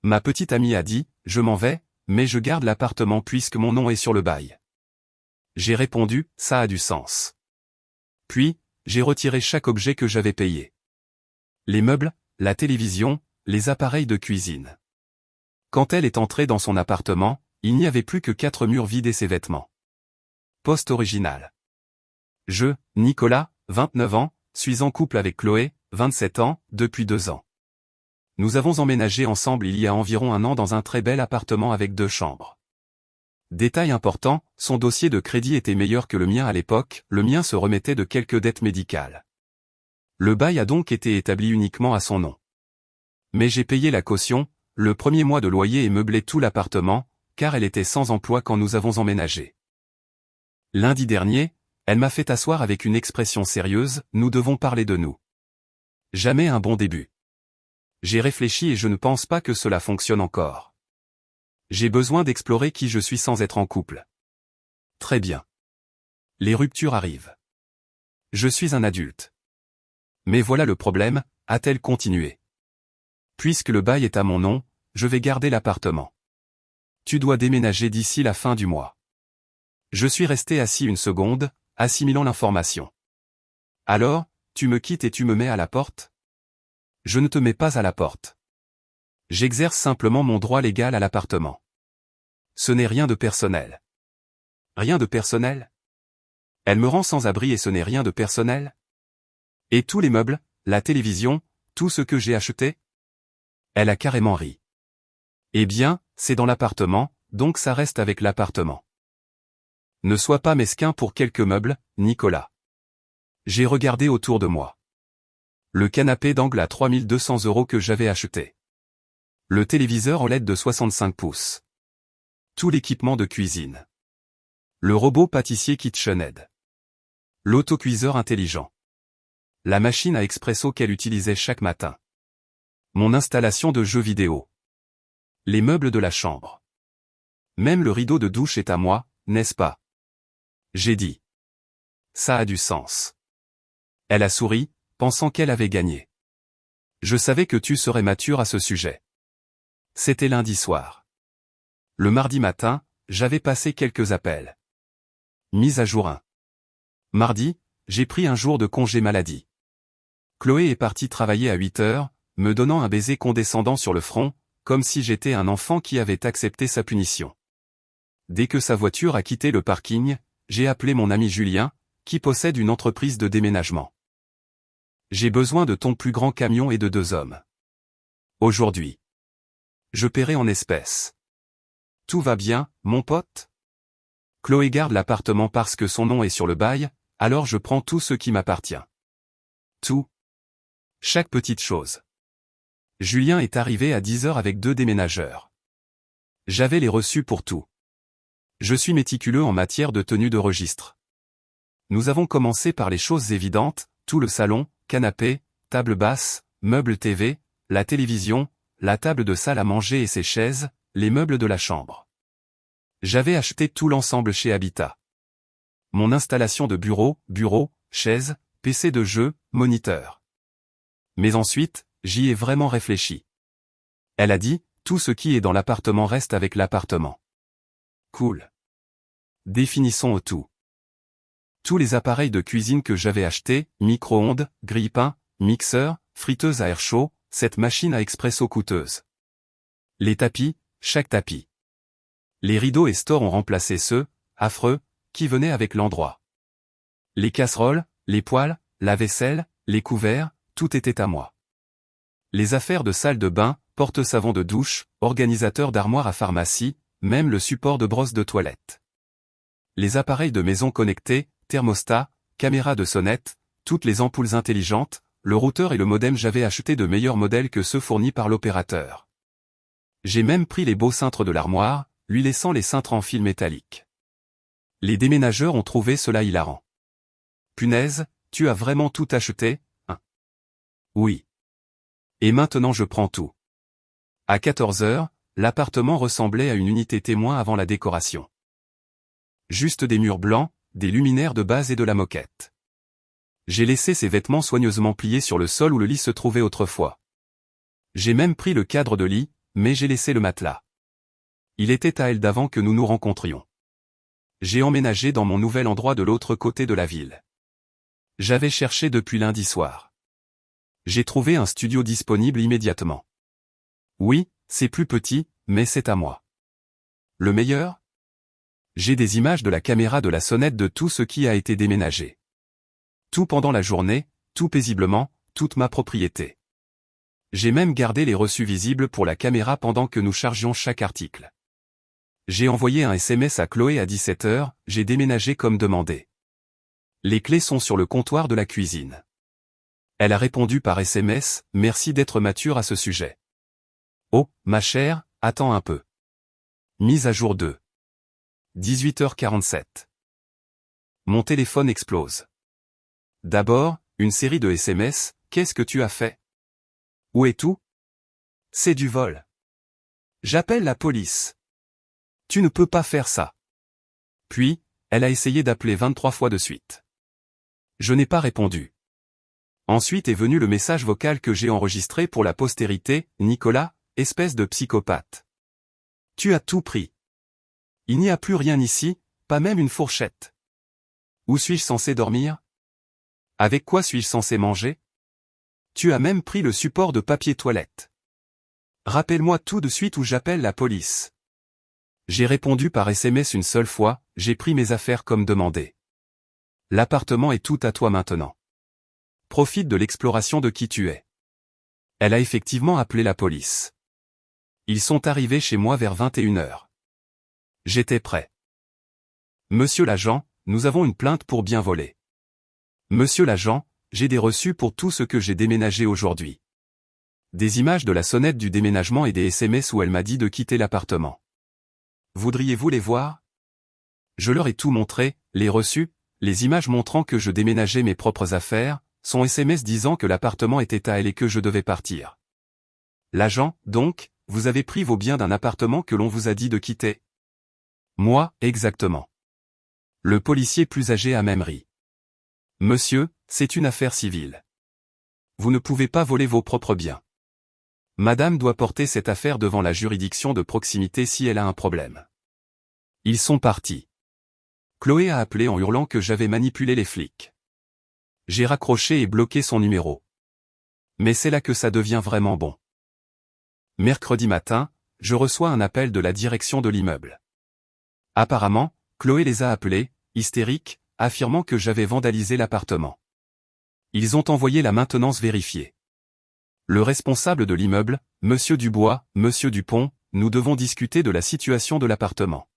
Ma petite amie a dit, je m'en vais, mais je garde l'appartement puisque mon nom est sur le bail. J'ai répondu, ça a du sens. Puis, j'ai retiré chaque objet que j'avais payé. Les meubles, la télévision, les appareils de cuisine. Quand elle est entrée dans son appartement, il n'y avait plus que 4 murs vides et ses vêtements. Post original. Je, Nicolas, 29 ans, suis en couple avec Chloé, 27 ans, depuis 2 ans. Nous avons emménagé ensemble il y a environ 1 an dans un très bel appartement avec 2 chambres. Détail important, son dossier de crédit était meilleur que le mien à l'époque, le mien se remettait de quelques dettes médicales. Le bail a donc été établi uniquement à son nom. Mais j'ai payé la caution, le premier mois de loyer et meublé tout l'appartement, car elle était sans emploi quand nous avons emménagé. Lundi dernier, elle m'a fait asseoir avec une expression sérieuse, nous devons parler de nous. Jamais un bon début. J'ai réfléchi et je ne pense pas que cela fonctionne encore. J'ai besoin d'explorer qui je suis sans être en couple. Très bien. Les ruptures arrivent. Je suis un adulte. Mais voilà le problème, a-t-elle continué. Puisque le bail est à mon nom, je vais garder l'appartement. Tu dois déménager d'ici la fin du mois. Je suis resté assis une seconde, assimilant l'information. Alors, tu me quittes et tu me mets à la porte? Je ne te mets pas à la porte. J'exerce simplement mon droit légal à l'appartement. Ce n'est rien de personnel. Rien de personnel? Elle me rend sans abri et ce n'est rien de personnel? Et tous les meubles, la télévision, tout ce que j'ai acheté? Elle a carrément ri. Eh bien, c'est dans l'appartement, donc ça reste avec l'appartement. Ne sois pas mesquin pour quelques meubles, Nicolas. J'ai regardé autour de moi. Le canapé d'angle à 3200 € que j'avais acheté. Le téléviseur OLED de 65 pouces. Tout l'équipement de cuisine. Le robot pâtissier KitchenAid. L'autocuiseur intelligent. La machine à expresso qu'elle utilisait chaque matin. Mon installation de jeux vidéo. Les meubles de la chambre. Même le rideau de douche est à moi, n'est-ce pas? J'ai dit. Ça a du sens. Elle a souri, pensant qu'elle avait gagné. Je savais que tu serais mature à ce sujet. C'était lundi soir. Le mardi matin, j'avais passé quelques appels. Mise à jour 1. Mardi, j'ai pris un jour de congé maladie. Chloé est partie travailler à 8 heures, me donnant un baiser condescendant sur le front, comme si j'étais un enfant qui avait accepté sa punition. Dès que sa voiture a quitté le parking, j'ai appelé mon ami Julien, qui possède une entreprise de déménagement. J'ai besoin de ton plus grand camion et de 2 hommes. Aujourd'hui. Je paierai en espèces. Tout va bien, mon pote? Chloé garde l'appartement parce que son nom est sur le bail, alors je prends tout ce qui m'appartient. Tout. Chaque petite chose. Julien est arrivé à 10 heures avec 2 déménageurs. J'avais les reçus pour tout. Je suis méticuleux en matière de tenue de registre. Nous avons commencé par les choses évidentes, tout le salon, canapé, table basse, meuble TV, la télévision, la table de salle à manger et ses chaises, les meubles de la chambre. J'avais acheté tout l'ensemble chez Habitat. Mon installation de bureau, chaises, PC de jeu, moniteur. Mais ensuite, j'y ai vraiment réfléchi. Elle a dit, tout ce qui est dans l'appartement reste avec l'appartement. Cool. Définissons au tout. Tous les appareils de cuisine que j'avais achetés, micro-ondes, grille-pain, mixeur, friteuse à air chaud, cette machine à expresso coûteuse. Les tapis, chaque tapis. Les rideaux et stores ont remplacé ceux, affreux, qui venaient avec l'endroit. Les casseroles, les poêles, la vaisselle, les couverts, tout était à moi. Les affaires de salle de bain, porte-savon de douche, organisateur d'armoire à pharmacie, même le support de brosse de toilette. Les appareils de maison connectés, thermostat, caméra de sonnette, toutes les ampoules intelligentes, le routeur et le modem. J'avais acheté de meilleurs modèles que ceux fournis par l'opérateur. J'ai même pris les beaux cintres de l'armoire, lui laissant les cintres en fil métallique. Les déménageurs ont trouvé cela hilarant. Punaise, tu as vraiment tout acheté, hein? Oui. Et maintenant je prends tout. À 14 heures, l'appartement ressemblait à une unité témoin avant la décoration. Juste des murs blancs, des luminaires de base et de la moquette. J'ai laissé ces vêtements soigneusement pliés sur le sol où le lit se trouvait autrefois. J'ai même pris le cadre de lit, mais j'ai laissé le matelas. Il était à elle d'avant que nous nous rencontrions. J'ai emménagé dans mon nouvel endroit de l'autre côté de la ville. J'avais cherché depuis lundi soir. J'ai trouvé un studio disponible immédiatement. Oui, c'est plus petit, mais c'est à moi. Le meilleur? J'ai des images de la caméra de la sonnette de tout ce qui a été déménagé. Tout pendant la journée, tout paisiblement, toute ma propriété. J'ai même gardé les reçus visibles pour la caméra pendant que nous chargions chaque article. J'ai envoyé un SMS à Chloé à 17h, j'ai déménagé comme demandé. Les clés sont sur le comptoir de la cuisine. Elle a répondu par SMS, merci d'être mature à ce sujet. Oh, ma chère, attends un peu. Mise à jour 2. 18h47. Mon téléphone explose. D'abord, une série de SMS, qu'est-ce que tu as fait? Où est tout? C'est du vol. J'appelle la police. Tu ne peux pas faire ça. Puis, elle a essayé d'appeler 23 fois de suite. Je n'ai pas répondu. Ensuite est venu le message vocal que j'ai enregistré pour la postérité, Nicolas, espèce de psychopathe. Tu as tout pris. Il n'y a plus rien ici, pas même une fourchette. Où suis-je censé dormir? Avec quoi suis-je censé manger? Tu as même pris le support de papier toilette. Rappelle-moi tout de suite ou j'appelle la police. J'ai répondu par SMS une seule fois, j'ai pris mes affaires comme demandé. L'appartement est tout à toi maintenant. Profite de l'exploration de qui tu es. Elle a effectivement appelé la police. Ils sont arrivés chez moi vers 21h. J'étais prêt. Monsieur l'agent, nous avons une plainte pour bien voler. Monsieur l'agent, j'ai des reçus pour tout ce que j'ai déménagé aujourd'hui. Des images de la sonnette du déménagement et des SMS où elle m'a dit de quitter l'appartement. Voudriez-vous les voir? Je leur ai tout montré, les reçus, les images montrant que je déménageais mes propres affaires, son SMS disant que l'appartement était à elle et que je devais partir. L'agent, donc, vous avez pris vos biens d'un appartement que l'on vous a dit de quitter? Moi, exactement. Le policier plus âgé a même ri. Monsieur, c'est une affaire civile. Vous ne pouvez pas voler vos propres biens. Madame doit porter cette affaire devant la juridiction de proximité si elle a un problème. Ils sont partis. Chloé a appelé en hurlant que j'avais manipulé les flics. J'ai raccroché et bloqué son numéro. Mais c'est là que ça devient vraiment bon. Mercredi matin, je reçois un appel de la direction de l'immeuble. Apparemment, Chloé les a appelés, hystériques, affirmant que j'avais vandalisé l'appartement. Ils ont envoyé la maintenance vérifier. Le responsable de l'immeuble, Monsieur Dubois, Monsieur Dupont, nous devons discuter de la situation de l'appartement.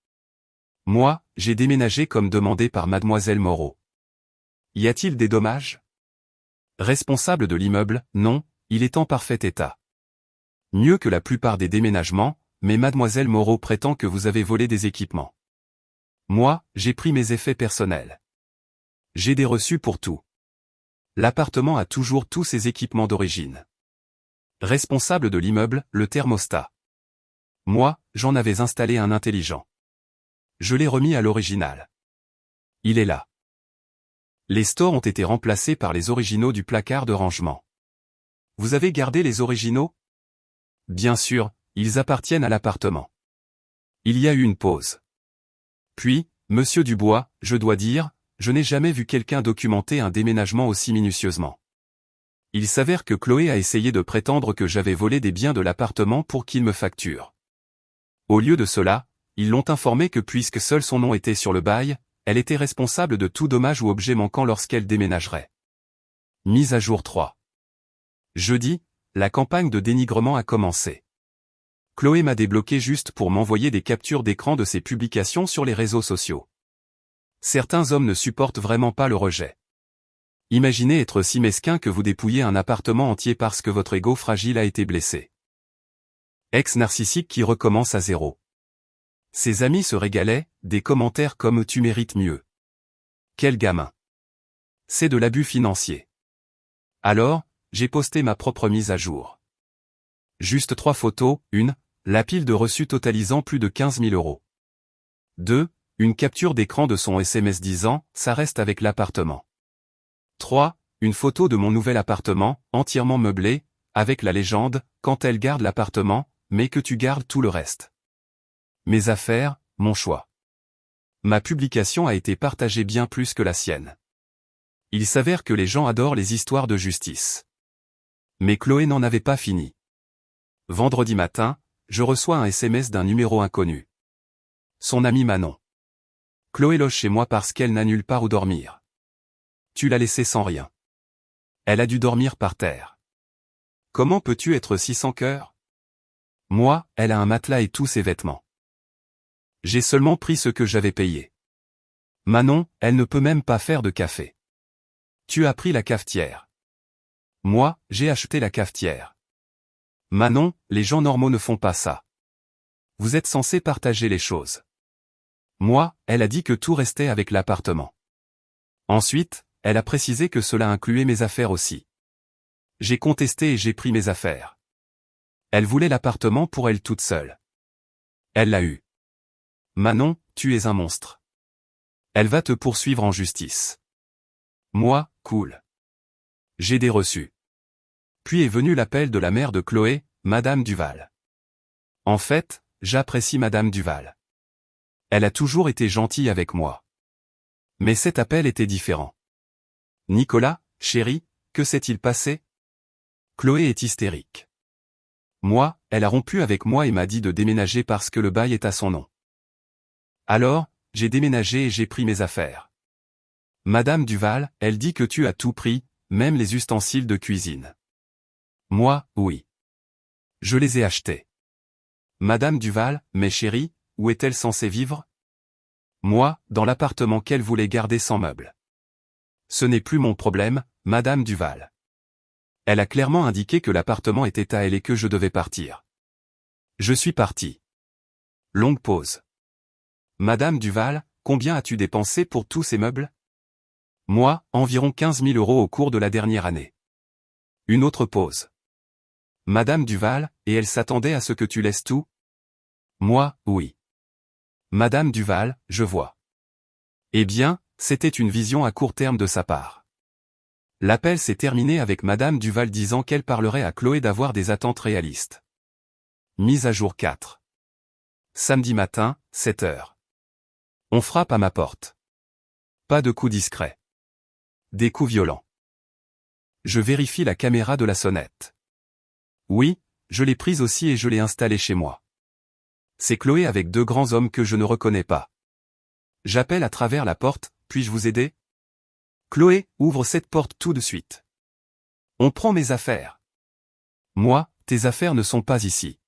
Moi, j'ai déménagé comme demandé par Mademoiselle Moreau. Y a-t-il des dommages? Responsable de l'immeuble, non, il est en parfait état. Mieux que la plupart des déménagements, mais Mademoiselle Moreau prétend que vous avez volé des équipements. Moi, j'ai pris mes effets personnels. J'ai des reçus pour tout. L'appartement a toujours tous ses équipements d'origine. Responsable de l'immeuble, le thermostat. Moi, j'en avais installé un intelligent. Je l'ai remis à l'original. Il est là. Les stores ont été remplacés par les originaux du placard de rangement. Vous avez gardé les originaux? Bien sûr, ils appartiennent à l'appartement. Il y a eu une pause. Puis, Monsieur Dubois, je dois dire, je n'ai jamais vu quelqu'un documenter un déménagement aussi minutieusement. Il s'avère que Chloé a essayé de prétendre que j'avais volé des biens de l'appartement pour qu'il me facture. Au lieu de cela, ils l'ont informé que puisque seul son nom était sur le bail, elle était responsable de tout dommage ou objet manquant lorsqu'elle déménagerait. Mise à jour 3. Jeudi, la campagne de dénigrement a commencé. Chloé m'a débloqué juste pour m'envoyer des captures d'écran de ses publications sur les réseaux sociaux. Certains hommes ne supportent vraiment pas le rejet. Imaginez être si mesquin que vous dépouillez un appartement entier parce que votre ego fragile a été blessé. Ex-narcissique qui recommence à zéro. Ses amis se régalaient, des commentaires comme « tu mérites mieux ». Quel gamin. C'est de l'abus financier. Alors, j'ai posté ma propre mise à jour. Juste 3 photos, 1, la pile de reçus totalisant plus de 15 000 €. 2, une capture d'écran de son SMS disant « ça reste avec l'appartement ». 3, une photo de mon nouvel appartement, entièrement meublé, avec la légende « quand elle garde l'appartement, mais que tu gardes tout le reste. Mes affaires, mon choix. Ma publication a été partagée bien plus que la sienne. Il s'avère que les gens adorent les histoires de justice. Mais Chloé n'en avait pas fini. Vendredi matin, je reçois un SMS d'un numéro inconnu. Son ami Manon. Chloé loge chez moi parce qu'elle n'a nulle part où dormir. Tu l'as laissée sans rien. Elle a dû dormir par terre. Comment peux-tu être si sans cœur? Moi, elle a un matelas et tous ses vêtements. J'ai seulement pris ce que j'avais payé. Manon, elle ne peut même pas faire de café. Tu as pris la cafetière. Moi, j'ai acheté la cafetière. Manon, les gens normaux ne font pas ça. Vous êtes censé partager les choses. Moi, elle a dit que tout restait avec l'appartement. Ensuite, elle a précisé que cela incluait mes affaires aussi. J'ai contesté et j'ai pris mes affaires. Elle voulait l'appartement pour elle toute seule. Elle l'a eu. Manon, tu es un monstre. Elle va te poursuivre en justice. Moi, cool. J'ai des reçus. Puis est venu l'appel de la mère de Chloé, Madame Duval. En fait, j'apprécie Madame Duval. Elle a toujours été gentille avec moi. Mais cet appel était différent. Nicolas, chéri, que s'est-il passé? Chloé est hystérique. Moi, elle a rompu avec moi et m'a dit de déménager parce que le bail est à son nom. Alors, j'ai déménagé et j'ai pris mes affaires. Madame Duval, elle dit que tu as tout pris, même les ustensiles de cuisine. Moi, oui. Je les ai achetés. Madame Duval, mais chérie, où est-elle censée vivre? Moi, dans l'appartement qu'elle voulait garder sans meubles. Ce n'est plus mon problème, Madame Duval. Elle a clairement indiqué que l'appartement était à elle et que je devais partir. Je suis parti. Longue pause. Madame Duval, combien as-tu dépensé pour tous ces meubles? Moi, environ 15 000 € au cours de la dernière année. Une autre pause. Madame Duval, et elle s'attendait à ce que tu laisses tout? Moi, oui. Madame Duval, je vois. Eh bien, c'était une vision à court terme de sa part. L'appel s'est terminé avec Madame Duval disant qu'elle parlerait à Chloé d'avoir des attentes réalistes. Mise à jour 4. Samedi matin, 7 heures. On frappe à ma porte. Pas de coups discrets. Des coups violents. Je vérifie la caméra de la sonnette. Oui, je l'ai prise aussi et je l'ai installée chez moi. C'est Chloé avec deux grands hommes que je ne reconnais pas. J'appelle à travers la porte, puis-je vous aider? Chloé, ouvre cette porte tout de suite. On prend mes affaires. Moi, tes affaires ne sont pas ici.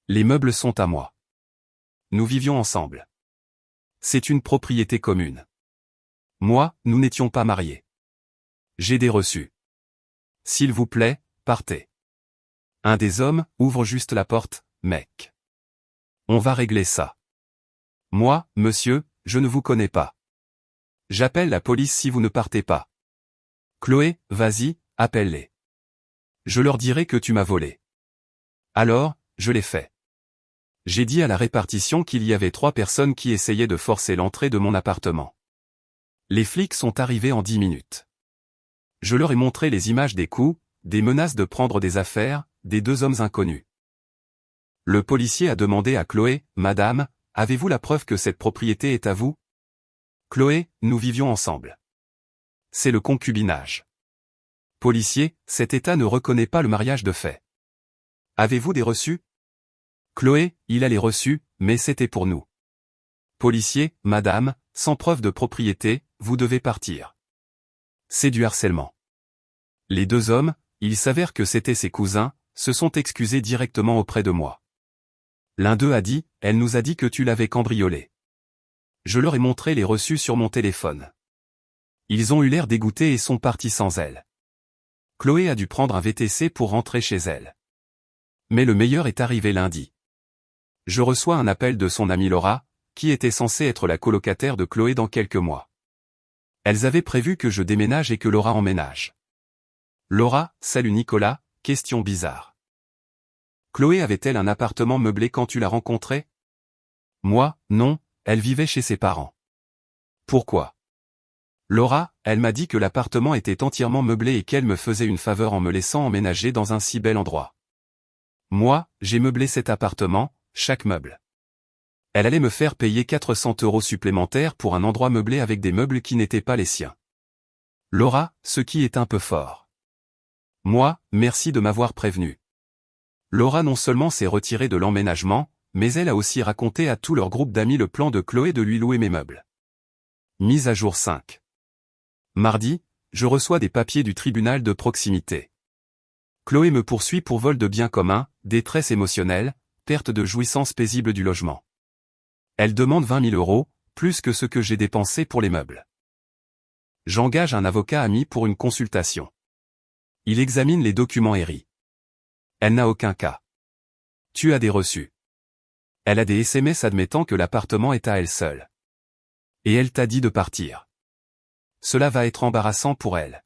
Les meubles sont à moi. Nous vivions ensemble. C'est une propriété commune. Moi, nous n'étions pas mariés. J'ai des reçus. S'il vous plaît, partez. Un des hommes, ouvre juste la porte, mec. On va régler ça. Moi, monsieur, je ne vous connais pas. J'appelle la police si vous ne partez pas. Chloé, vas-y, appelle-les. Je leur dirai que tu m'as volé. Alors, je l'ai fait. J'ai dit à la répartition qu'il y avait 3 personnes qui essayaient de forcer l'entrée de mon appartement. Les flics sont arrivés en 10 minutes. Je leur ai montré les images des coups, des menaces de prendre des affaires, des 2 hommes inconnus. Le policier a demandé à Chloé, Madame, avez-vous la preuve que cette propriété est à vous? Chloé, nous vivions ensemble. C'est le concubinage. Policier, cet État ne reconnaît pas le mariage de fait. Avez-vous des reçus? Chloé, il a les reçus, mais c'était pour nous. Policier, Madame, sans preuve de propriété, vous devez partir. C'est du harcèlement. Les 2 hommes, il s'avère que c'étaient ses cousins, se sont excusés directement auprès de moi. L'un d'eux a dit, elle nous a dit que tu l'avais cambriolée. Je leur ai montré les reçus sur mon téléphone. Ils ont eu l'air dégoûtés et sont partis sans elle. Chloé a dû prendre un VTC pour rentrer chez elle. Mais le meilleur est arrivé lundi. Je reçois un appel de son amie Laura, qui était censée être la colocataire de Chloé dans quelques mois. Elles avaient prévu que je déménage et que Laura emménage. Laura, salut Nicolas, question bizarre. Chloé avait-elle un appartement meublé quand tu l'as rencontrée? Moi, non, elle vivait chez ses parents. Pourquoi? Laura, elle m'a dit que l'appartement était entièrement meublé et qu'elle me faisait une faveur en me laissant emménager dans un si bel endroit. Moi, j'ai meublé cet appartement, chaque meuble. Elle allait me faire payer 400 € supplémentaires pour un endroit meublé avec des meubles qui n'étaient pas les siens. Laura, ce qui est un peu fort. Moi, merci de m'avoir prévenu. Laura non seulement s'est retirée de l'emménagement, mais elle a aussi raconté à tout leur groupe d'amis le plan de Chloé de lui louer mes meubles. Mise à jour 5. Mardi, je reçois des papiers du tribunal de proximité. Chloé me poursuit pour vol de biens communs, détresse émotionnelle, perte de jouissance paisible du logement. Elle demande 20 000 €, plus que ce que j'ai dépensé pour les meubles. J'engage un avocat ami pour une consultation. Il examine les documents et rit. Elle n'a aucun cas. Tu as des reçus. Elle a des SMS admettant que l'appartement est à elle seule. Et elle t'a dit de partir. Cela va être embarrassant pour elle.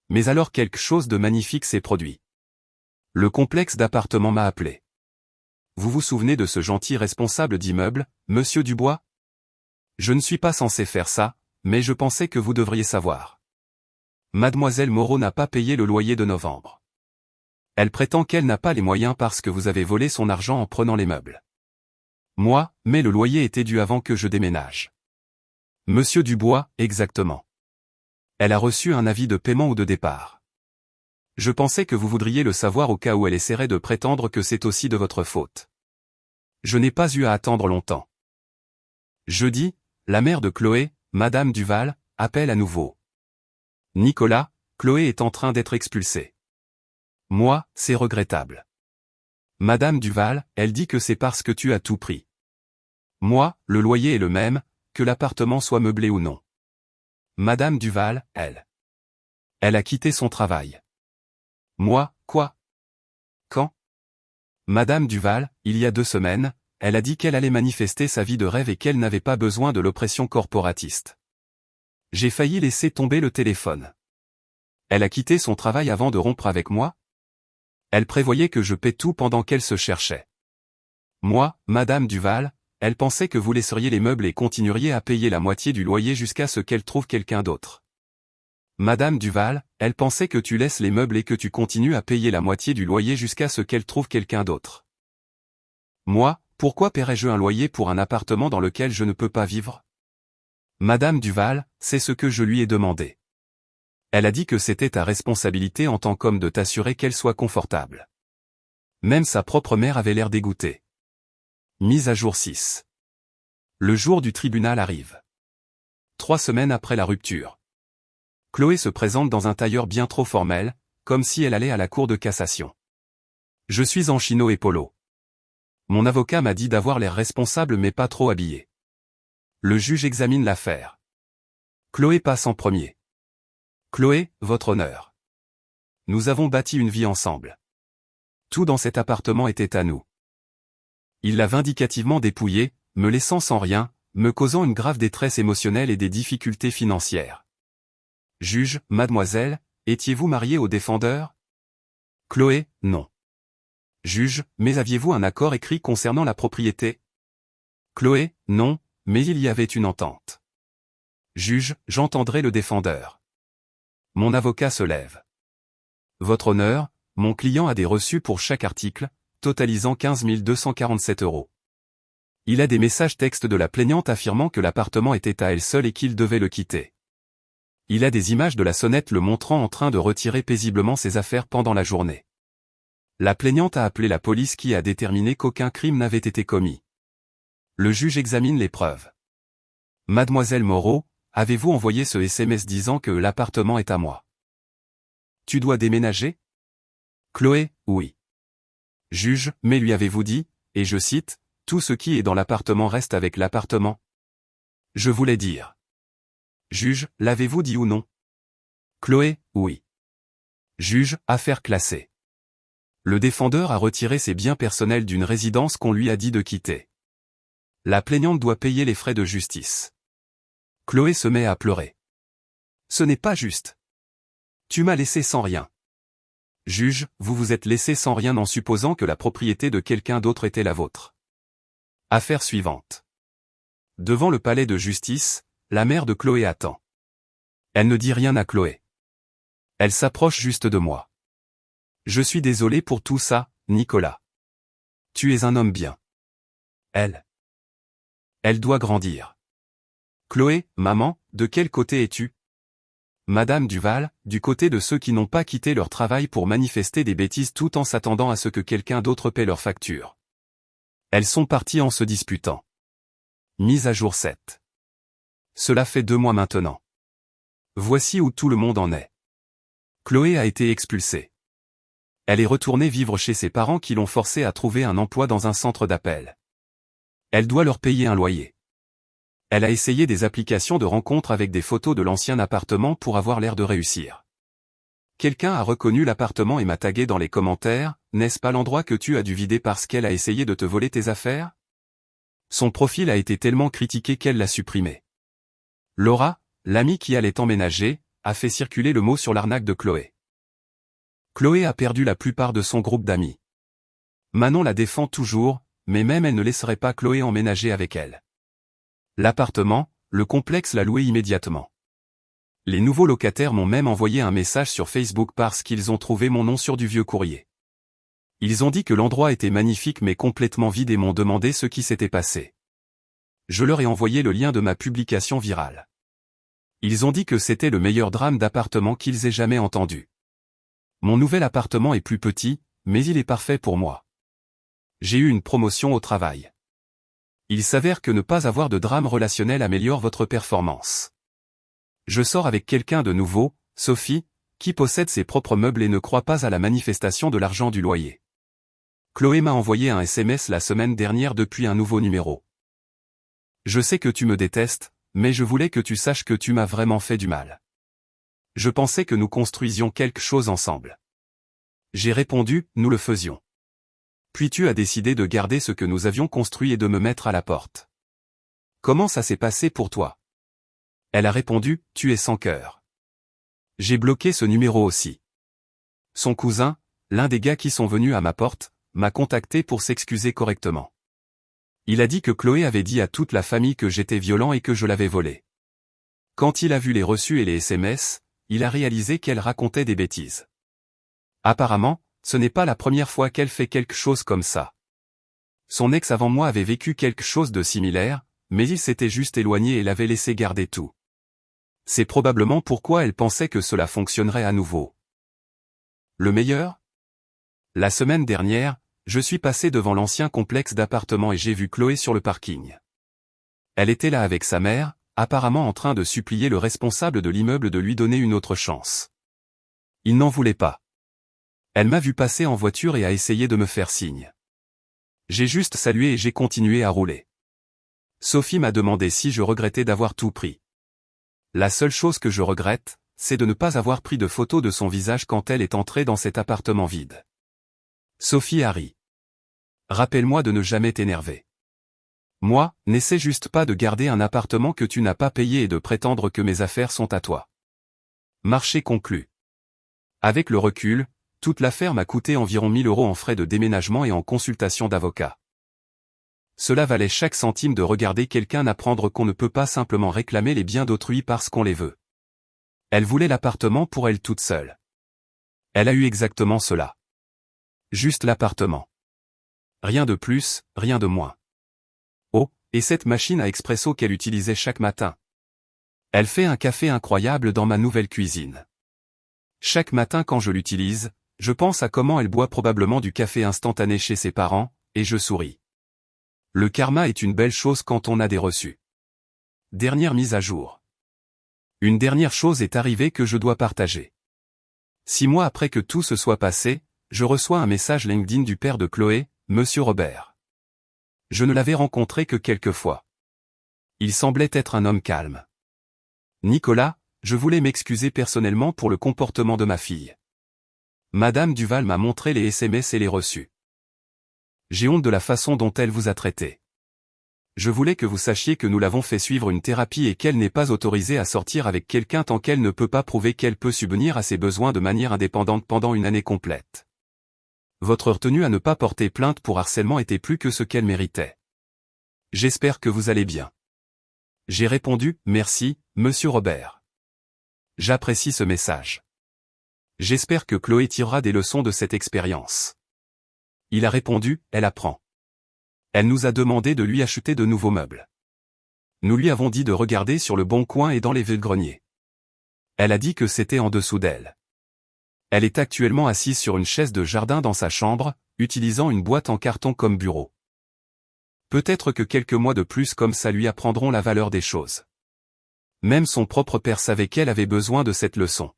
Mais alors quelque chose de magnifique s'est produit. Le complexe d'appartements m'a appelé. Vous vous souvenez de ce gentil responsable d'immeuble, Monsieur Dubois? Je ne suis pas censé faire ça, mais je pensais que vous devriez savoir. Mademoiselle Moreau n'a pas payé le loyer de novembre. Elle prétend qu'elle n'a pas les moyens parce que vous avez volé son argent en prenant les meubles. Moi, mais le loyer était dû avant que je déménage. Monsieur Dubois, exactement. Elle a reçu un avis de paiement ou de départ. Je pensais que vous voudriez le savoir au cas où elle essaierait de prétendre que c'est aussi de votre faute. Je n'ai pas eu à attendre longtemps. Jeudi, la mère de Chloé, Madame Duval, appelle à nouveau. Nicolas, Chloé est en train d'être expulsée. Moi, c'est regrettable. Madame Duval, elle dit que c'est parce que tu as tout pris. Moi, le loyer est le même, que l'appartement soit meublé ou non. Madame Duval, elle a quitté son travail. Moi, quoi? Quand? Madame Duval, il y a 2 semaines, elle a dit qu'elle allait manifester sa vie de rêve et qu'elle n'avait pas besoin de l'oppression corporatiste. J'ai failli laisser tomber le téléphone. Elle a quitté son travail avant de rompre avec moi? Elle prévoyait que je paie tout pendant qu'elle se cherchait. Moi, Madame Duval, elle pensait que vous laisseriez les meubles et continueriez à payer la moitié du loyer jusqu'à ce qu'elle trouve quelqu'un d'autre. Madame Duval, elle pensait que tu laisses les meubles et que tu continues à payer la moitié du loyer jusqu'à ce qu'elle trouve quelqu'un d'autre. Moi, pourquoi paierais-je un loyer pour un appartement dans lequel je ne peux pas vivre? Madame Duval, c'est ce que je lui ai demandé. Elle a dit que c'était ta responsabilité en tant qu'homme de t'assurer qu'elle soit confortable. Même sa propre mère avait l'air dégoûtée. Mise à jour 6. Le jour du tribunal arrive. 3 semaines après la rupture. Chloé se présente dans un tailleur bien trop formel, comme si elle allait à la cour de cassation. Je suis en chino et polo. Mon avocat m'a dit d'avoir l'air responsable mais pas trop habillé. Le juge examine l'affaire. Chloé passe en premier. Chloé, votre honneur. Nous avons bâti une vie ensemble. Tout dans cet appartement était à nous. Il l'a vindicativement dépouillé, me laissant sans rien, me causant une grave détresse émotionnelle et des difficultés financières. Juge, mademoiselle, étiez-vous mariée au défendeur? Chloé, non. Juge, mais aviez-vous un accord écrit concernant la propriété? Chloé, non, mais il y avait une entente. Juge, j'entendrai le défendeur. Mon avocat se lève. Votre honneur, mon client a des reçus pour chaque article, totalisant 15 247 €. Il a des messages textes de la plaignante affirmant que l'appartement était à elle seule et qu'il devait le quitter. Il a des images de la sonnette le montrant en train de retirer paisiblement ses affaires pendant la journée. La plaignante a appelé la police qui a déterminé qu'aucun crime n'avait été commis. Le juge examine les preuves. Mademoiselle Moreau, avez-vous envoyé ce SMS disant que l'appartement est à moi? Tu dois déménager? Chloé, oui. Juge, mais lui avez-vous dit, et je cite, tout ce qui est dans l'appartement reste avec l'appartement? Je voulais dire. Juge, l'avez-vous dit ou non? Chloé, oui. Juge, affaire classée. Le défendeur a retiré ses biens personnels d'une résidence qu'on lui a dit de quitter. La plaignante doit payer les frais de justice. Chloé se met à pleurer. Ce n'est pas juste. Tu m'as laissé sans rien. Juge, vous vous êtes laissé sans rien en supposant que la propriété de quelqu'un d'autre était la vôtre. Affaire suivante. Devant le palais de justice, la mère de Chloé attend. Elle ne dit rien à Chloé. Elle s'approche juste de moi. Je suis désolé pour tout ça, Nicolas. Tu es un homme bien. Elle doit grandir. Chloé, maman, de quel côté es-tu? Madame Duval, du côté de ceux qui n'ont pas quitté leur travail pour manifester des bêtises tout en s'attendant à ce que quelqu'un d'autre paie leurs factures. Elles sont parties en se disputant. Mise à jour 7. Cela fait 2 mois maintenant. Voici où tout le monde en est. Chloé a été expulsée. Elle est retournée vivre chez ses parents qui l'ont forcée à trouver un emploi dans un centre d'appel. Elle doit leur payer un loyer. Elle a essayé des applications de rencontres avec des photos de l'ancien appartement pour avoir l'air de réussir. Quelqu'un a reconnu l'appartement et m'a tagué dans les commentaires, n'est-ce pas l'endroit que tu as dû vider parce qu'elle a essayé de te voler tes affaires? Son profil a été tellement critiqué qu'elle l'a supprimé. Laura, l'amie qui allait emménager, a fait circuler le mot sur l'arnaque de Chloé. Chloé a perdu la plupart de son groupe d'amis. Manon la défend toujours, mais même elle ne laisserait pas Chloé emménager avec elle. L'appartement, le complexe l'a loué immédiatement. Les nouveaux locataires m'ont même envoyé un message sur Facebook parce qu'ils ont trouvé mon nom sur du vieux courrier. Ils ont dit que l'endroit était magnifique mais complètement vide et m'ont demandé ce qui s'était passé. Je leur ai envoyé le lien de ma publication virale. Ils ont dit que c'était le meilleur drame d'appartement qu'ils aient jamais entendu. Mon nouvel appartement est plus petit, mais il est parfait pour moi. J'ai eu une promotion au travail. Il s'avère que ne pas avoir de drame relationnel améliore votre performance. Je sors avec quelqu'un de nouveau, Sophie, qui possède ses propres meubles et ne croit pas à la manifestation de l'argent du loyer. Chloé m'a envoyé un SMS la semaine dernière depuis un nouveau numéro. Je sais que tu me détestes, mais je voulais que tu saches que tu m'as vraiment fait du mal. Je pensais que nous construisions quelque chose ensemble. J'ai répondu, nous le faisions. Puis tu as décidé de garder ce que nous avions construit et de me mettre à la porte. Comment ça s'est passé pour toi? Elle a répondu, tu es sans cœur. J'ai bloqué ce numéro aussi. Son cousin, l'un des gars qui sont venus à ma porte, m'a contacté pour s'excuser correctement. Il a dit que Chloé avait dit à toute la famille que j'étais violent et que je l'avais volé. Quand il a vu les reçus et les SMS, il a réalisé qu'elle racontait des bêtises. Apparemment, ce n'est pas la première fois qu'elle fait quelque chose comme ça. Son ex avant moi avait vécu quelque chose de similaire, mais il s'était juste éloigné et l'avait laissé garder tout. C'est probablement pourquoi elle pensait que cela fonctionnerait à nouveau. Le meilleur? La semaine dernière, je suis passé devant l'ancien complexe d'appartements et j'ai vu Chloé sur le parking. Elle était là avec sa mère, apparemment en train de supplier le responsable de l'immeuble de lui donner une autre chance. Il n'en voulait pas. Elle m'a vu passer en voiture et a essayé de me faire signe. J'ai juste salué et j'ai continué à rouler. Sophie m'a demandé si je regrettais d'avoir tout pris. La seule chose que je regrette, c'est de ne pas avoir pris de photo de son visage quand elle est entrée dans cet appartement vide. Sophie a ri. Rappelle-moi de ne jamais t'énerver. Moi, n'essaie juste pas de garder un appartement que tu n'as pas payé et de prétendre que mes affaires sont à toi. Marché conclu. Avec le recul, toute l'affaire m'a coûté environ 1 000 € en frais de déménagement et en consultation d'avocat. Cela valait chaque centime de regarder quelqu'un apprendre qu'on ne peut pas simplement réclamer les biens d'autrui parce qu'on les veut. Elle voulait l'appartement pour elle toute seule. Elle a eu exactement cela. Juste l'appartement. Rien de plus, rien de moins. Oh, et cette machine à expresso qu'elle utilisait chaque matin. Elle fait un café incroyable dans ma nouvelle cuisine. Chaque matin quand je l'utilise, je pense à comment elle boit probablement du café instantané chez ses parents, et je souris. Le karma est une belle chose quand on a des reçus. Dernière mise à jour. Une dernière chose est arrivée que je dois partager. 6 mois après que tout se soit passé, je reçois un message LinkedIn du père de Chloé, Monsieur Robert. Je ne l'avais rencontré que quelques fois. Il semblait être un homme calme. Nicolas, je voulais m'excuser personnellement pour le comportement de ma fille. Madame Duval m'a montré les SMS et les reçus. J'ai honte de la façon dont elle vous a traité. Je voulais que vous sachiez que nous l'avons fait suivre une thérapie et qu'elle n'est pas autorisée à sortir avec quelqu'un tant qu'elle ne peut pas prouver qu'elle peut subvenir à ses besoins de manière indépendante pendant une année complète. Votre retenue à ne pas porter plainte pour harcèlement était plus que ce qu'elle méritait. J'espère que vous allez bien. J'ai répondu, merci, Monsieur Robert. J'apprécie ce message. J'espère que Chloé tirera des leçons de cette expérience. Il a répondu, elle apprend. Elle nous a demandé de lui acheter de nouveaux meubles. Nous lui avons dit de regarder sur le bon coin et dans les vide-greniers. Elle a dit que c'était en dessous d'elle. Elle est actuellement assise sur une chaise de jardin dans sa chambre, utilisant une boîte en carton comme bureau. Peut-être que quelques mois de plus comme ça lui apprendront la valeur des choses. Même son propre père savait qu'elle avait besoin de cette leçon.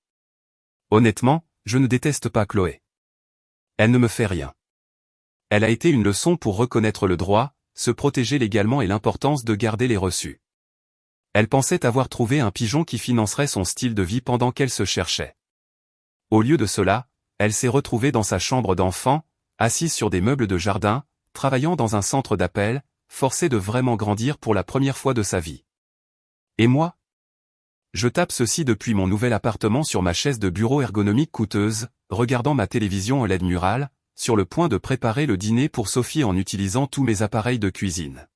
Honnêtement, je ne déteste pas Chloé. Elle ne me fait rien. Elle a été une leçon pour reconnaître le droit, se protéger légalement et l'importance de garder les reçus. Elle pensait avoir trouvé un pigeon qui financerait son style de vie pendant qu'elle se cherchait. Au lieu de cela, elle s'est retrouvée dans sa chambre d'enfant, assise sur des meubles de jardin, travaillant dans un centre d'appel, forcée de vraiment grandir pour la première fois de sa vie. Et moi? Je tape ceci depuis mon nouvel appartement sur ma chaise de bureau ergonomique coûteuse, regardant ma télévision OLED murale, sur le point de préparer le dîner pour Sophie en utilisant tous mes appareils de cuisine.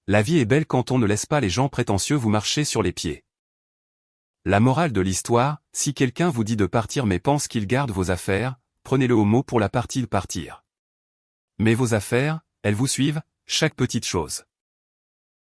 La vie est belle quand on ne laisse pas les gens prétentieux vous marcher sur les pieds. La morale de l'histoire, si quelqu'un vous dit de partir mais pense qu'il garde vos affaires, prenez-le au mot pour la partie de partir. Mais vos affaires, elles vous suivent, chaque petite chose.